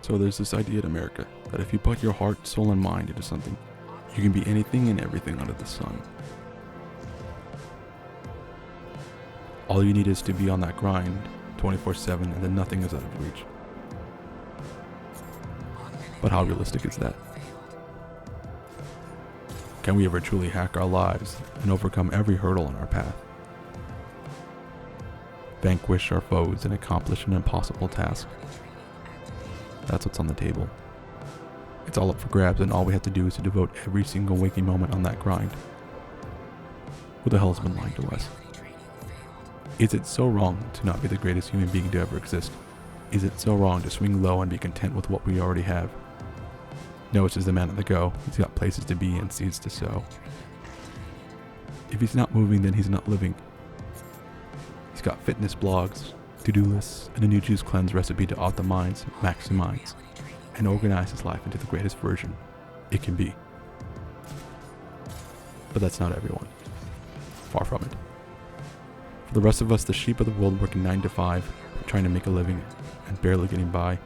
So there's this idea in America that if you put your heart, soul, and mind into something, you can be anything and everything under the sun. All you need is to be on that grind 24/7 and then nothing is out of reach. But how realistic is that? Can we ever truly hack our lives and overcome every hurdle in our path? Vanquish our foes and accomplish an impossible task? That's what's on the table. It's all up for grabs, and all we have to do is to devote every single waking moment on that grind. Who the hell has been lying to us? Is it so wrong to not be the greatest human being to ever exist? Is it so wrong to swing low and be content with what we already have? Noah is the man on the go. He's got places to be and seeds to sow. If he's not moving, then he's not living. He's got fitness blogs, to-do lists, and a new juice cleanse recipe to optimize, maximize, and organize his life into the greatest version it can be. But that's not everyone. Far from it. For the rest of us, the sheep of the world working 9 to 5, trying to make a living and barely getting by,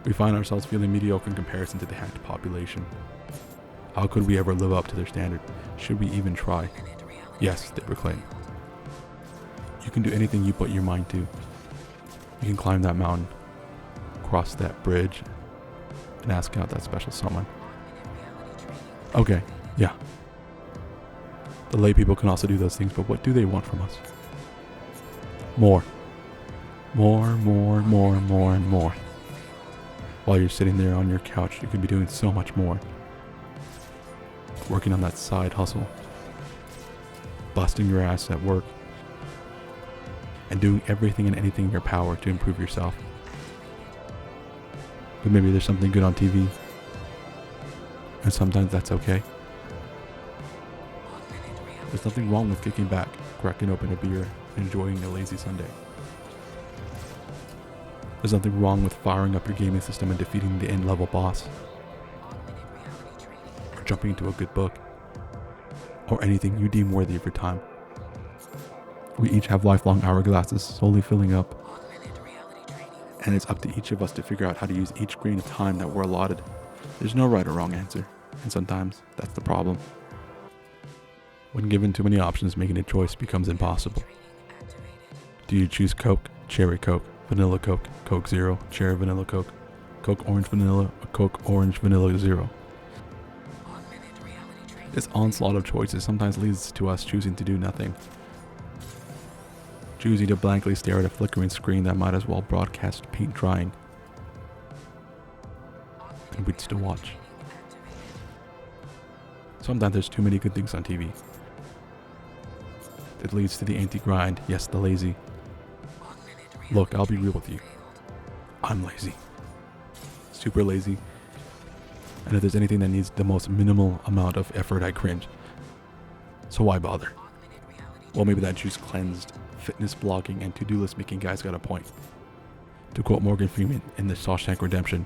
we find ourselves feeling mediocre in comparison to the hacked population. How could we ever live up to their standard? Should we even try? Yes, they proclaim. You can do anything you put your mind to. You can climb that mountain, cross that bridge, and ask out that special someone. Okay, yeah. The lay people can also do those things, but what do they want from us? More. More, more, more, more, and more. While you're sitting there on your couch, you could be doing so much more. Working on that side hustle. Busting your ass at work. And doing everything and anything in your power to improve yourself. But maybe there's something good on TV. And sometimes that's okay. There's nothing wrong with kicking back, cracking open a beer, and enjoying a lazy Sunday. There's nothing wrong with firing up your gaming system and defeating the end-level boss. Or jumping into a good book. Or anything you deem worthy of your time. We each have lifelong hourglasses slowly filling up. And it's up to each of us to figure out how to use each grain of time that we're allotted. There's no right or wrong answer, and sometimes that's the problem. When given too many options, making a choice becomes impossible. Do you choose Coke, Cherry Coke, Vanilla Coke, Coke Zero, Cherry Vanilla Coke, Coke Orange Vanilla, or Coke Orange Vanilla Zero? This onslaught of choices sometimes leads to us choosing to do nothing. Choosing to blankly stare at a flickering screen that might as well broadcast paint drying. And we'd still watch. Sometimes there's too many good things on TV. It leads to the anti-grind, yes, the lazy. Look, I'll be real with you. I'm lazy. Super lazy. And if there's anything that needs the most minimal amount of effort, I cringe. So why bother? Well, maybe that juice cleansed, fitness blogging, and to-do list making guys got a point. To quote Morgan Freeman in The Shawshank Redemption,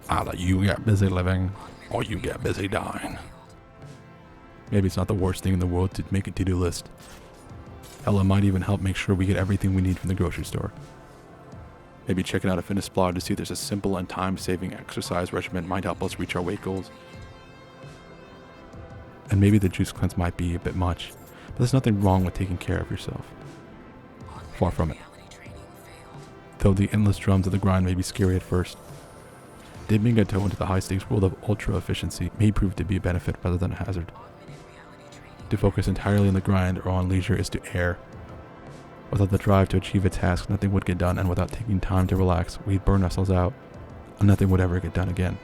either you get busy living, or you get busy dying. Maybe it's not the worst thing in the world to make a to-do list. Hell, it might even help make sure we get everything we need from the grocery store. Maybe checking out a fitness blog to see if there's a simple and time-saving exercise regimen might help us reach our weight goals. And maybe the juice cleanse might be a bit much, but there's nothing wrong with taking care of yourself. Far from it. Though the endless drums of the grind may be scary at first, dipping a toe into the high-stakes world of ultra-efficiency may prove to be a benefit rather than a hazard. To focus entirely on the grind or on leisure is to err. Without the drive to achieve a task, nothing would get done, and without taking time to relax, we'd burn ourselves out, and nothing would ever get done again.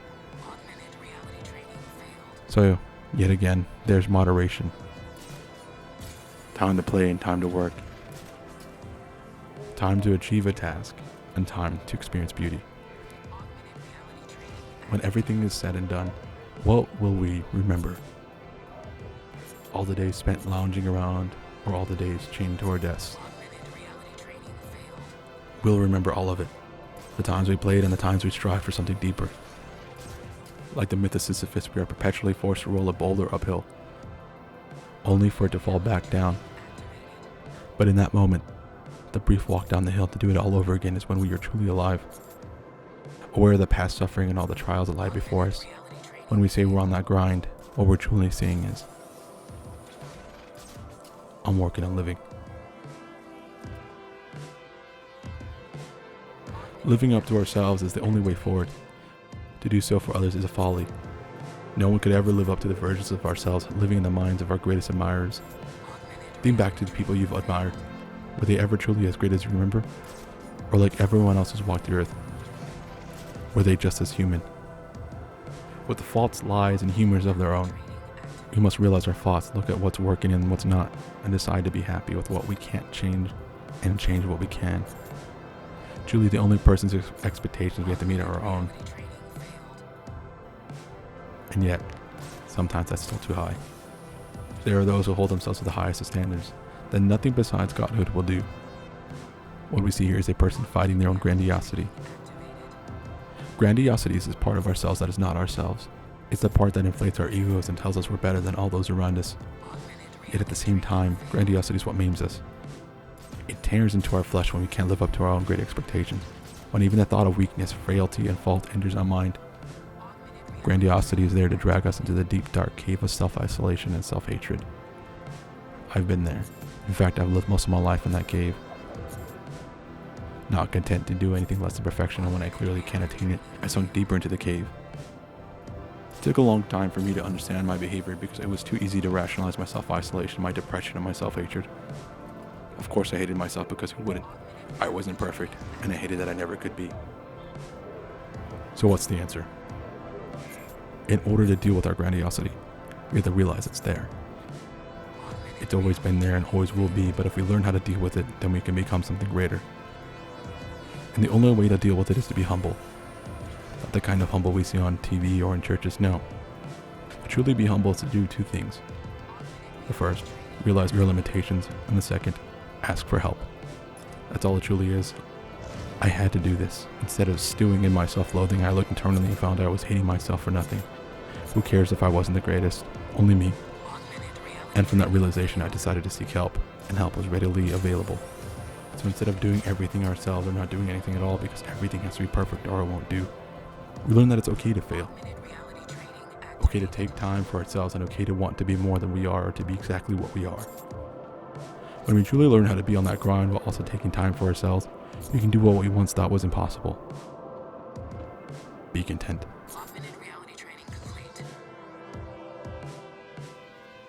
So, yet again, there's moderation. Time to play and time to work. Time to achieve a task, and time to experience beauty. When everything is said and done, what will we remember? All the days spent lounging around, or all the days chained to our desks? We'll remember all of it. The times we played and the times we strived for something deeper. Like the myth of Sisyphus, we are perpetually forced to roll a boulder uphill, only for it to fall back down. But in that moment, the brief walk down the hill to do it all over again is when we are truly alive. aware of the past suffering and all the trials that lie before us. When we say we're on that grind, what we're truly saying is, I'm working on living. Living up to ourselves is the only way forward. To do so for others is a folly. No one could ever live up to the versions of ourselves living in the minds of our greatest admirers. Think back to the people you've admired. Were they ever truly as great as you remember? Or like everyone else who's walked the earth? Were they just as human? With the faults, lies, and humors of their own, we must realize our faults, look at what's working and what's not, and decide to be happy with what we can't change and change what we can. Truly, the only person's expectations we have to meet are our own. And yet, sometimes that's still too high. There are those who hold themselves to the highest of standards, that nothing besides godhood will do. What we see here is a person fighting their own grandiosity. Grandiosity is this part of ourselves that is not ourselves. It's the part that inflates our egos and tells us we're better than all those around us. Yet at the same time, grandiosity is what maims us. It tears into our flesh when we can't live up to our own great expectations, when even the thought of weakness, frailty, and fault enters our mind. Grandiosity is there to drag us into the deep, dark cave of self-isolation and self-hatred. I've been there. In fact, I've lived most of my life in that cave. Not content to do anything less than perfection, and when I clearly can't attain it, I sunk deeper into the cave. It took a long time for me to understand my behavior because it was too easy to rationalize my self-isolation, my depression, and my self-hatred. Of course, I hated myself because who wouldn't? I wasn't perfect, and I hated that I never could be. So what's the answer? In order to deal with our grandiosity, we have to realize it's there. It's always been there and always will be, but if we learn how to deal with it, then we can become something greater. And the only way to deal with it is to be humble. Not the kind of humble we see on TV or in churches, no. To truly be humble is to do two things. The first, realize your limitations, and the second, ask for help. That's all it truly is. I had to do this. Instead of stewing in my self-loathing, I looked internally and found I was hating myself for nothing. Who cares if I wasn't the greatest? Only me. And from that realization, I decided to seek help, and help was readily available. So instead of doing everything ourselves or not doing anything at all because everything has to be perfect or it won't do, we learn that it's okay to fail. Okay to take time for ourselves, and okay to want to be more than we are or to be exactly what we are. When we truly learn how to be on that grind while also taking time for ourselves, we can do what we once thought was impossible. Be content.